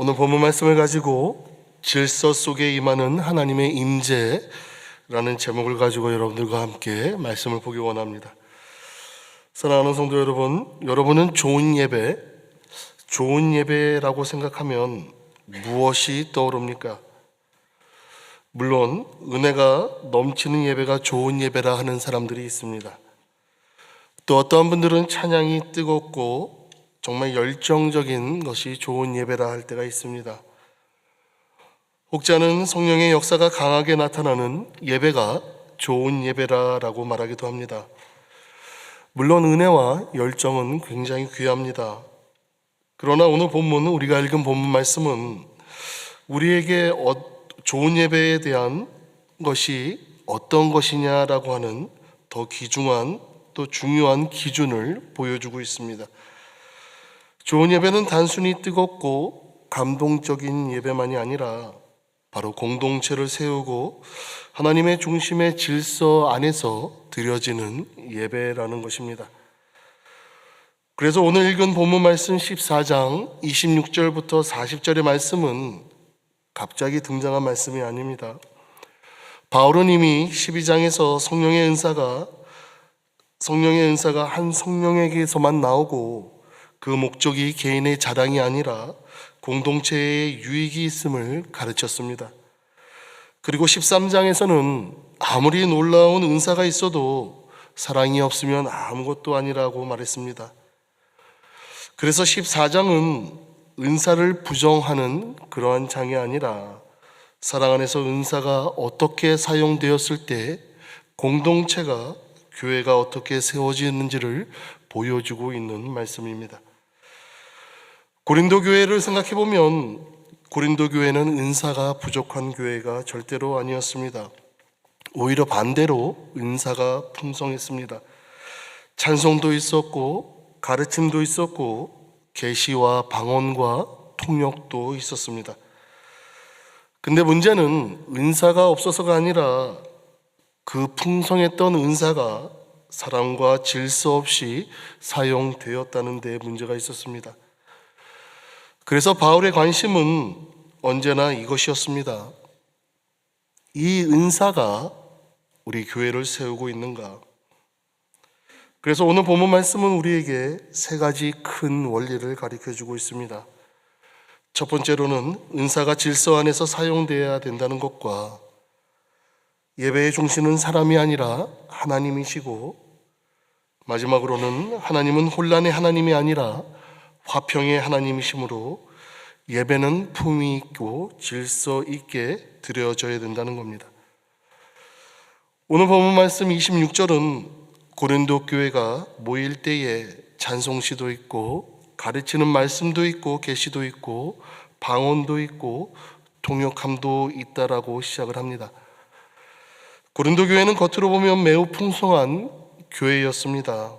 오늘 본문 말씀을 가지고 질서 속에 임하는 하나님의 임재라는 제목을 가지고 여러분들과 함께 말씀을 보기 원합니다. 사랑하는 성도 여러분, 여러분은 좋은 예배라고 생각하면 무엇이 떠오릅니까? 물론 은혜가 넘치는 예배가 좋은 예배라 하는 사람들이 있습니다. 또 어떠한 분들은 찬양이 뜨겁고 정말 열정적인 것이 좋은 예배라 할 때가 있습니다. 혹자는 성령의 역사가 강하게 나타나는 예배가 좋은 예배라고 말하기도 합니다. 물론 은혜와 열정은 굉장히 귀합니다. 그러나 오늘 본문, 우리가 읽은 본문 말씀은 우리에게 좋은 예배에 대한 것이 어떤 것이냐라고 하는 더 귀중한 또 중요한 기준을 보여주고 있습니다. 좋은 예배는 단순히 뜨겁고 감동적인 예배만이 아니라 바로 공동체를 세우고 하나님의 중심의 질서 안에서 드려지는 예배라는 것입니다. 그래서 오늘 읽은 본문 말씀 14장 26절부터 40절의 말씀은 갑자기 등장한 말씀이 아닙니다. 바울은 이미 12장에서 성령의 은사가 한 성령에게서만 나오고 그 목적이 개인의 자랑이 아니라 공동체의 유익이 있음을 가르쳤습니다. 그리고 13장에서는 아무리 놀라운 은사가 있어도 사랑이 없으면 아무것도 아니라고 말했습니다. 그래서 14장은 은사를 부정하는 그러한 장이 아니라 사랑 안에서 은사가 어떻게 사용되었을 때 공동체가, 교회가 어떻게 세워지는지를 보여주고 있는 말씀입니다. 고린도 교회를 생각해 보면 고린도 교회는 은사가 부족한 교회가 절대로 아니었습니다. 오히려 반대로 은사가 풍성했습니다. 찬송도 있었고 가르침도 있었고 계시와 방언과 통역도 있었습니다. 근데 문제는 은사가 없어서가 아니라 그 풍성했던 은사가 사랑과 질서 없이 사용되었다는 데 문제가 있었습니다. 그래서 바울의 관심은 언제나 이것이었습니다. 이 은사가 우리 교회를 세우고 있는가? 그래서 오늘 본문 말씀은 우리에게 세 가지 큰 원리를 가르쳐주고 있습니다. 첫 번째로는 은사가 질서 안에서 사용되어야 된다는 것과 예배의 중심은 사람이 아니라 하나님이시고, 마지막으로는 하나님은 혼란의 하나님이 아니라 화평의 하나님이시므로 예배는 품위 있고 질서 있게 드려져야 된다는 겁니다. 오늘 본문 말씀 26절은 고린도 교회가 모일 때에 찬송시도 있고 가르치는 말씀도 있고 계시도 있고 방언도 있고 통역함도 있다라고 시작을 합니다. 고린도 교회는 겉으로 보면 매우 풍성한 교회였습니다.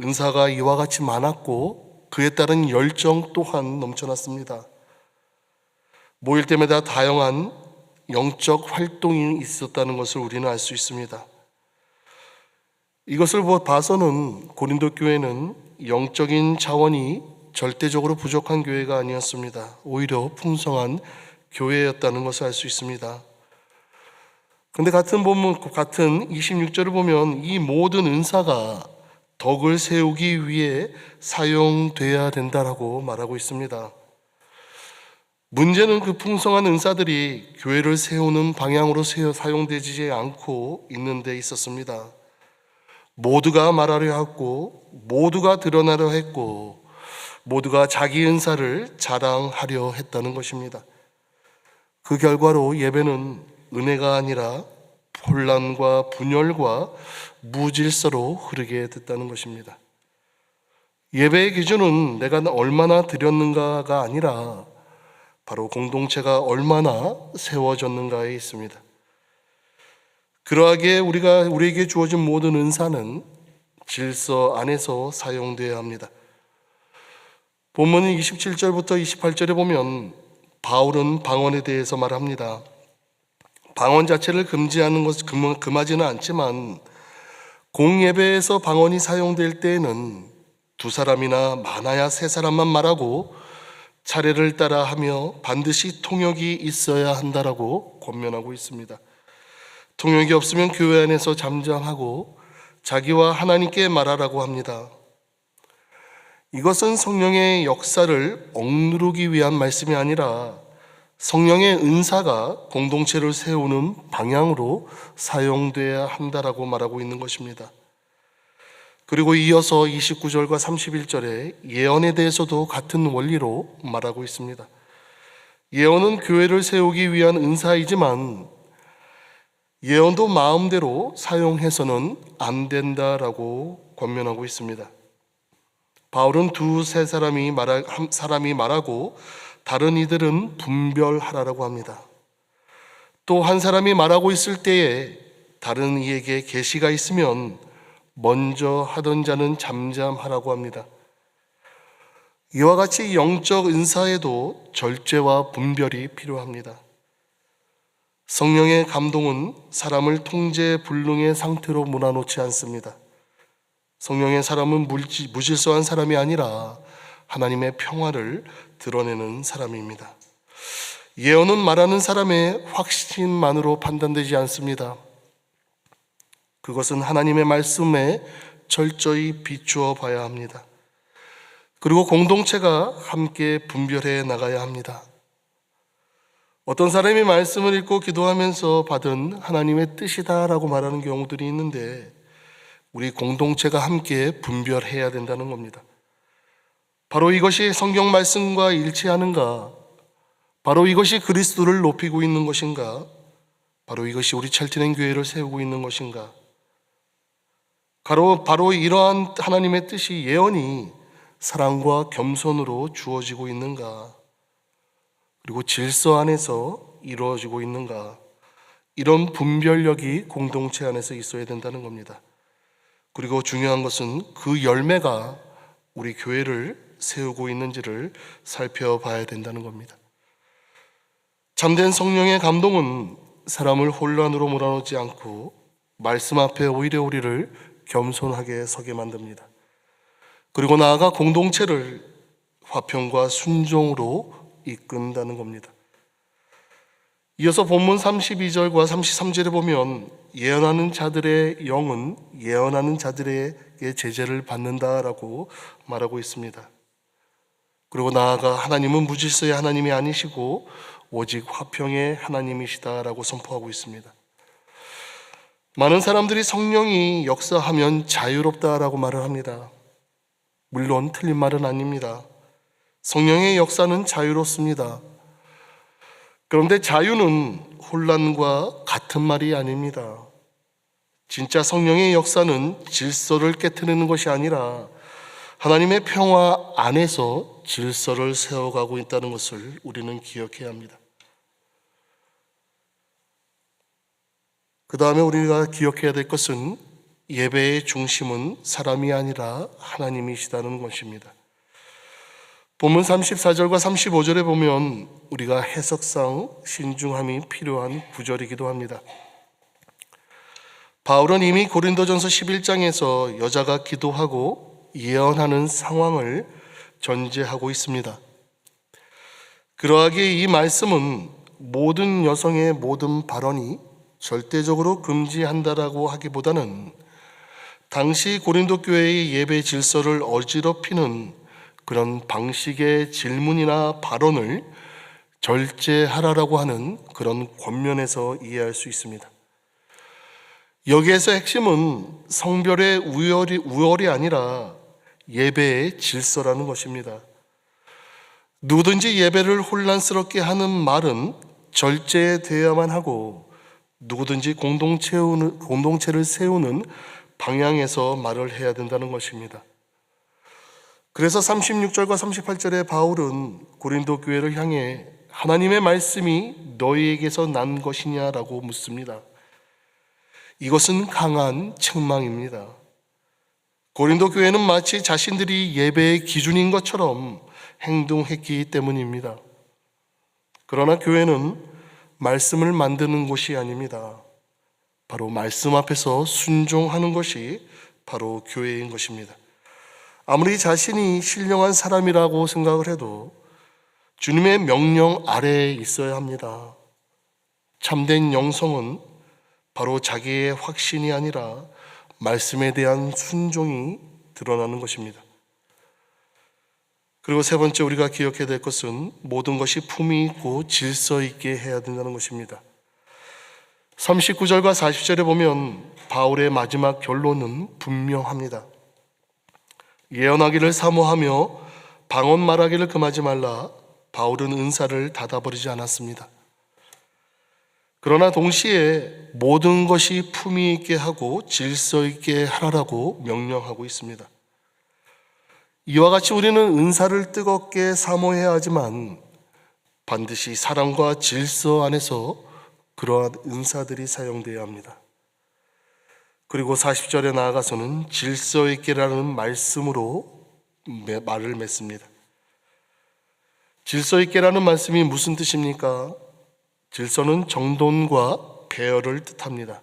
은사가 이와 같이 많았고 그에 따른 열정 또한 넘쳐났습니다. 모일 때마다 다양한 영적 활동이 있었다는 것을 우리는 알 수 있습니다. 이것을 봐서는 고린도 교회는 영적인 자원이 절대적으로 부족한 교회가 아니었습니다. 오히려 풍성한 교회였다는 것을 알 수 있습니다. 그런데 같은 본문, 같은 26절을 보면 이 모든 은사가 덕을 세우기 위해 사용돼야 된다라고 말하고 있습니다. 문제는 그 풍성한 은사들이 교회를 세우는 방향으로 사용되지 않고 있는 데 있었습니다. 모두가 말하려 했고, 모두가 드러나려 했고, 모두가 자기 은사를 자랑하려 했다는 것입니다. 그 결과로 예배는 은혜가 아니라 혼란과 분열과 무질서로 흐르게 됐다는 것입니다. 예배의 기준은 내가 얼마나 드렸는가가 아니라 바로 공동체가 얼마나 세워졌는가에 있습니다. 그러하기에 우리에게 주어진 모든 은사는 질서 안에서 사용되어야 합니다. 본문은 27절부터 28절에 보면 바울은 방언에 대해서 말합니다. 방언 자체를 금지하는 것은 금하지는 않지만 공예배에서 방언이 사용될 때에는 두 사람이나 많아야 세 사람만 말하고 차례를 따라 하며 반드시 통역이 있어야 한다라고 권면하고 있습니다. 통역이 없으면 교회 안에서 잠잠하고 자기와 하나님께 말하라고 합니다. 이것은 성령의 역사를 억누르기 위한 말씀이 아니라 성령의 은사가 공동체를 세우는 방향으로 사용돼야 한다라고 말하고 있는 것입니다. 그리고 이어서 29절과 31절에 예언에 대해서도 같은 원리로 말하고 있습니다. 예언은 교회를 세우기 위한 은사이지만 예언도 마음대로 사용해서는 안 된다라고 권면하고 있습니다. 바울은 두세 사람이 말하고 다른 이들은 분별하라고 합니다. 또 한 사람이 말하고 있을 때에 다른 이에게 계시가 있으면 먼저 하던 자는 잠잠하라고 합니다. 이와 같이 영적 은사에도 절제와 분별이 필요합니다. 성령의 감동은 사람을 통제불능의 상태로 몰아놓지 않습니다. 성령의 사람은 무질서한 사람이 아니라 하나님의 평화를 드러내는 사람입니다. 예언은 말하는 사람의 확신만으로 판단되지 않습니다. 그것은 하나님의 말씀에 철저히 비추어 봐야 합니다. 그리고 공동체가 함께 분별해 나가야 합니다. 어떤 사람이 말씀을 읽고 기도하면서 받은 하나님의 뜻이다라고 말하는 경우들이 있는데 우리 공동체가 함께 분별해야 된다는 겁니다. 바로 이것이 성경 말씀과 일치하는가? 바로 이것이 그리스도를 높이고 있는 것인가? 바로 이것이 우리 찰티낸 교회를 세우고 있는 것인가? 바로 이러한 하나님의 뜻이 예언이 사랑과 겸손으로 주어지고 있는가? 그리고 질서 안에서 이루어지고 있는가? 이런 분별력이 공동체 안에서 있어야 된다는 겁니다. 그리고 중요한 것은 그 열매가 우리 교회를 세우고 있는지를 살펴봐야 된다는 겁니다. 참된 성령의 감동은 사람을 혼란으로 몰아넣지 않고 말씀 앞에 오히려 우리를 겸손하게 서게 만듭니다. 그리고 나아가 공동체를 화평과 순종으로 이끈다는 겁니다. 이어서 본문 32절과 33절에 보면 예언하는 자들의 영은 예언하는 자들에게 제재를 받는다라고 말하고 있습니다. 그리고 나아가 하나님은 무질서의 하나님이 아니시고 오직 화평의 하나님이시다라고 선포하고 있습니다. 많은 사람들이 성령이 역사하면 자유롭다라고 말을 합니다. 물론 틀린 말은 아닙니다. 성령의 역사는 자유롭습니다. 그런데 자유는 혼란과 같은 말이 아닙니다. 진짜 성령의 역사는 질서를 깨트리는 것이 아니라 하나님의 평화 안에서 질서를 세워가고 있다는 것을 우리는 기억해야 합니다. 그 다음에 우리가 기억해야 될 것은 예배의 중심은 사람이 아니라 하나님이시다는 것입니다. 본문 34절과 35절에 보면 우리가 해석상 신중함이 필요한 구절이기도 합니다. 바울은 이미 고린도전서 11장에서 여자가 기도하고 예언하는 상황을 전제하고 있습니다. 그러하기에 이 말씀은 모든 여성의 모든 발언이 절대적으로 금지한다라고 하기보다는 당시 고린도 교회의 예배 질서를 어지럽히는 그런 방식의 질문이나 발언을 절제하라라고 하는 그런 권면에서 이해할 수 있습니다. 여기에서 핵심은 성별의 우월이 아니라 예배의 질서라는 것입니다. 누구든지 예배를 혼란스럽게 하는 말은 절제되어야만 하고 누구든지 공동체를 세우는 방향에서 말을 해야 된다는 것입니다. 그래서 36절과 38절에 바울은 고린도 교회를 향해 하나님의 말씀이 너희에게서 난 것이냐라고 묻습니다. 이것은 강한 책망입니다. 고린도 교회는 마치 자신들이 예배의 기준인 것처럼 행동했기 때문입니다. 그러나 교회는 말씀을 만드는 곳이 아닙니다. 바로 말씀 앞에서 순종하는 것이 바로 교회인 것입니다. 아무리 자신이 신령한 사람이라고 생각을 해도 주님의 명령 아래에 있어야 합니다. 참된 영성은 바로 자기의 확신이 아니라 말씀에 대한 순종이 드러나는 것입니다. 그리고 세 번째 우리가 기억해야 될 것은 모든 것이 품위 있고 질서 있게 해야 된다는 것입니다. 39절과 40절에 보면 바울의 마지막 결론은 분명합니다. 예언하기를 사모하며 방언 말하기를 금하지 말라. 바울은 은사를 닫아버리지 않았습니다. 그러나 동시에 모든 것이 품위 있게 하고 질서 있게 하라고 명령하고 있습니다. 이와 같이 우리는 은사를 뜨겁게 사모해야 하지만 반드시 사랑과 질서 안에서 그러한 은사들이 사용되어야 합니다. 그리고 40절에 나아가서는 질서 있게라는 말씀으로 말을 맺습니다. 질서 있게라는 말씀이 무슨 뜻입니까? 질서는 정돈과 배열을 뜻합니다.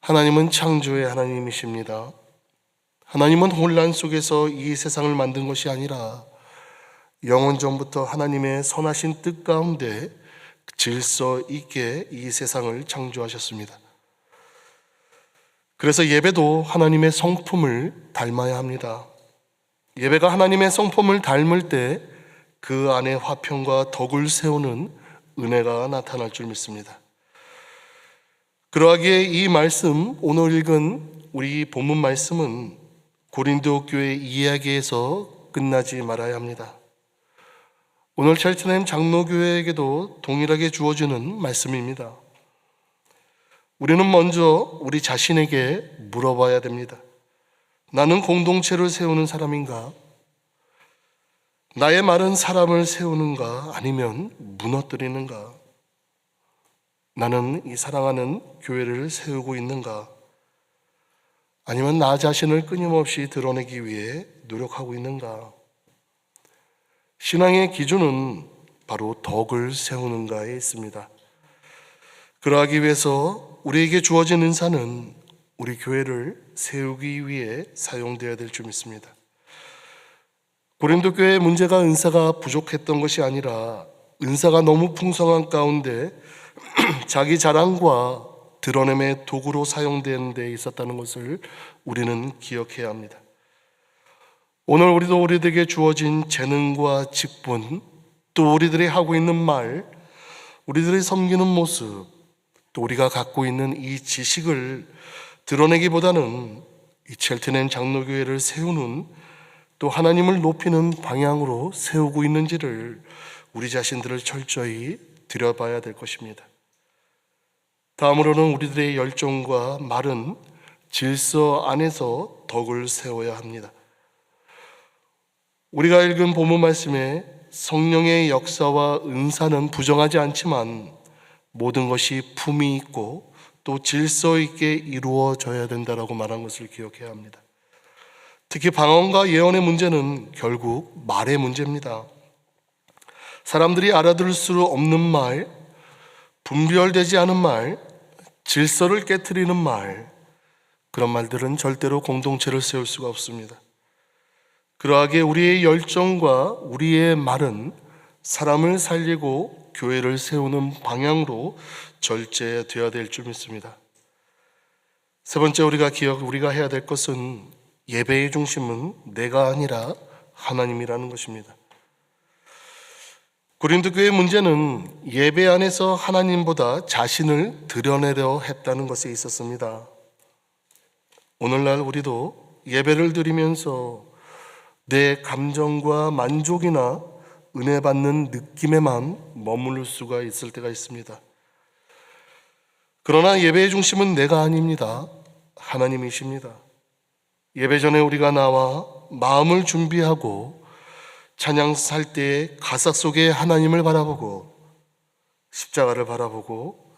하나님은 창조의 하나님이십니다. 하나님은 혼란 속에서 이 세상을 만든 것이 아니라 영원 전부터 하나님의 선하신 뜻 가운데 질서 있게 이 세상을 창조하셨습니다. 그래서 예배도 하나님의 성품을 닮아야 합니다. 예배가 하나님의 성품을 닮을 때 그 안에 화평과 덕을 세우는 은혜가 나타날 줄 믿습니다. 그러하기에 이 말씀, 오늘 읽은 우리 본문 말씀은 고린도 교회 이야기에서 끝나지 말아야 합니다. 오늘 첼트넘 장로교회에게도 동일하게 주어지는 말씀입니다. 우리는 먼저 우리 자신에게 물어봐야 됩니다. 나는 공동체를 세우는 사람인가? 나의 말은 사람을 세우는가? 아니면 무너뜨리는가? 나는 이 사랑하는 교회를 세우고 있는가? 아니면 나 자신을 끊임없이 드러내기 위해 노력하고 있는가? 신앙의 기준은 바로 덕을 세우는가에 있습니다. 그러하기 위해서 우리에게 주어진 은사는 우리 교회를 세우기 위해 사용되어야 될 줄 믿습니다. 고린도 교회의 문제가 은사가 부족했던 것이 아니라 은사가 너무 풍성한 가운데 자기 자랑과 드러냄의 도구로 사용된 데 있었다는 것을 우리는 기억해야 합니다. 오늘 우리도 우리들에게 주어진 재능과 직분, 또 우리들이 하고 있는 말, 우리들이 섬기는 모습, 또 우리가 갖고 있는 이 지식을 드러내기보다는 이 첼트넘 장로교회를 세우는 또 하나님을 높이는 방향으로 세우고 있는지를 우리 자신들을 철저히 들여봐야 될 것입니다. 다음으로는 우리들의 열정과 말은 질서 안에서 덕을 세워야 합니다. 우리가 읽은 본문 말씀에 성령의 역사와 은사는 부정하지 않지만 모든 것이 품위 있고 또 질서 있게 이루어져야 된다라고 말한 것을 기억해야 합니다. 특히 방언과 예언의 문제는 결국 말의 문제입니다. 사람들이 알아들을 수 없는 말, 분별되지 않은 말, 질서를 깨트리는 말, 그런 말들은 절대로 공동체를 세울 수가 없습니다. 그러하기에 우리의 열정과 우리의 말은 사람을 살리고 교회를 세우는 방향으로 절제되어야 될 줄 믿습니다. 세 번째 우리가 해야 될 것은 예배의 중심은 내가 아니라 하나님이라는 것입니다. 고린도 교회의 문제는 예배 안에서 하나님보다 자신을 드러내려 했다는 것에 있었습니다. 오늘날 우리도 예배를 드리면서 내 감정과 만족이나 은혜 받는 느낌에만 머무를 수가 있을 때가 있습니다. 그러나 예배의 중심은 내가 아닙니다. 하나님이십니다. 예배 전에 우리가 나와 마음을 준비하고 찬양 할 때 가사 속에 하나님을 바라보고 십자가를 바라보고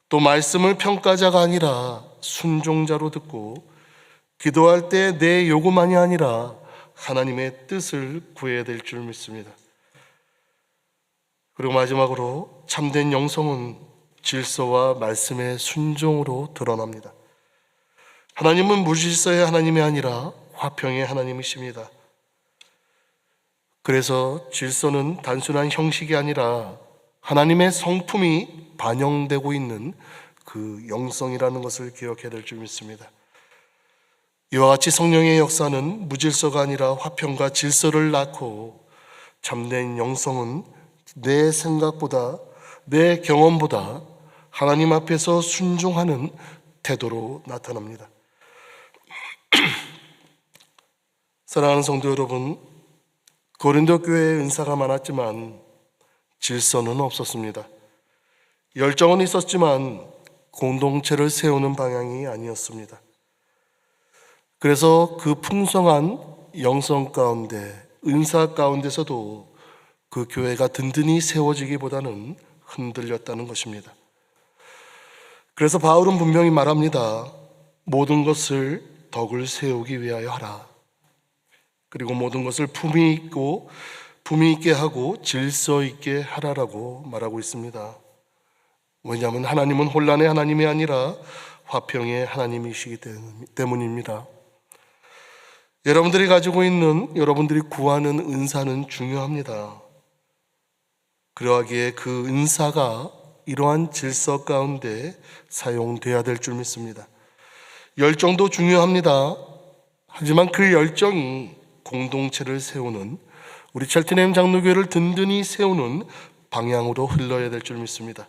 또 말씀을 평가자가 아니라 순종자로 듣고 기도할 때 내 요구만이 아니라 하나님의 뜻을 구해야 될 줄 믿습니다. 그리고 마지막으로 참된 영성은 질서와 말씀의 순종으로 드러납니다. 하나님은 무질서의 하나님이 아니라 화평의 하나님이십니다. 그래서 질서는 단순한 형식이 아니라 하나님의 성품이 반영되고 있는 그 영성이라는 것을 기억해야 될 줄 믿습니다. 이와 같이 성령의 역사는 무질서가 아니라 화평과 질서를 낳고, 참된 영성은 내 생각보다, 내 경험보다 하나님 앞에서 순종하는 태도로 나타납니다. 사랑하는 성도 여러분, 고린도 교회에 은사가 많았지만 질서는 없었습니다. 열정은 있었지만 공동체를 세우는 방향이 아니었습니다. 그래서 그 풍성한 영성 가운데, 은사 가운데서도 그 교회가 든든히 세워지기보다는 흔들렸다는 것입니다. 그래서 바울은 분명히 말합니다. 모든 것을 덕을 세우기 위하여 하라. 그리고 모든 것을 품위 있게 하고 질서 있게 하라라고 말하고 있습니다. 왜냐하면 하나님은 혼란의 하나님이 아니라 화평의 하나님이시기 때문입니다. 여러분들이 가지고 있는, 여러분들이 구하는 은사는 중요합니다. 그러하기에 그 은사가 이러한 질서 가운데 사용돼야 될 줄 믿습니다. 열정도 중요합니다. 하지만 그 열정이 공동체를 세우는, 우리 첼트네임 장로교회를 든든히 세우는 방향으로 흘러야 될 줄 믿습니다.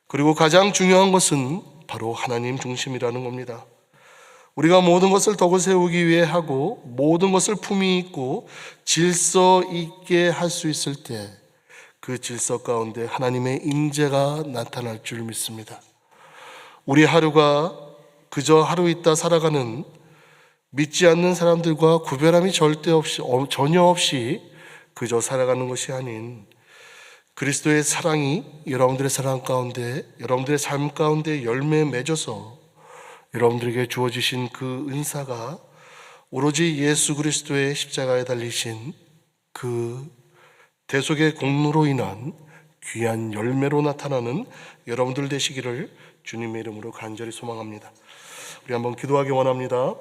그리고 가장 중요한 것은 바로 하나님 중심이라는 겁니다. 우리가 모든 것을 덕을 세우기 위해 하고 모든 것을 품위 있고 질서 있게 할 수 있을 때 그 질서 가운데 하나님의 임재가 나타날 줄 믿습니다. 우리 하루가 그저 하루 있다 살아가는 믿지 않는 사람들과 구별함이 전혀 없이 그저 살아가는 것이 아닌 그리스도의 사랑이 여러분들의 사랑 가운데, 여러분들의 삶 가운데 열매 맺어서 여러분들에게 주어지신 그 은사가 오로지 예수 그리스도의 십자가에 달리신 그 대속의 공로로 인한 귀한 열매로 나타나는 여러분들 되시기를 주님의 이름으로 간절히 소망합니다. 우리 한번 기도하기 원합니다.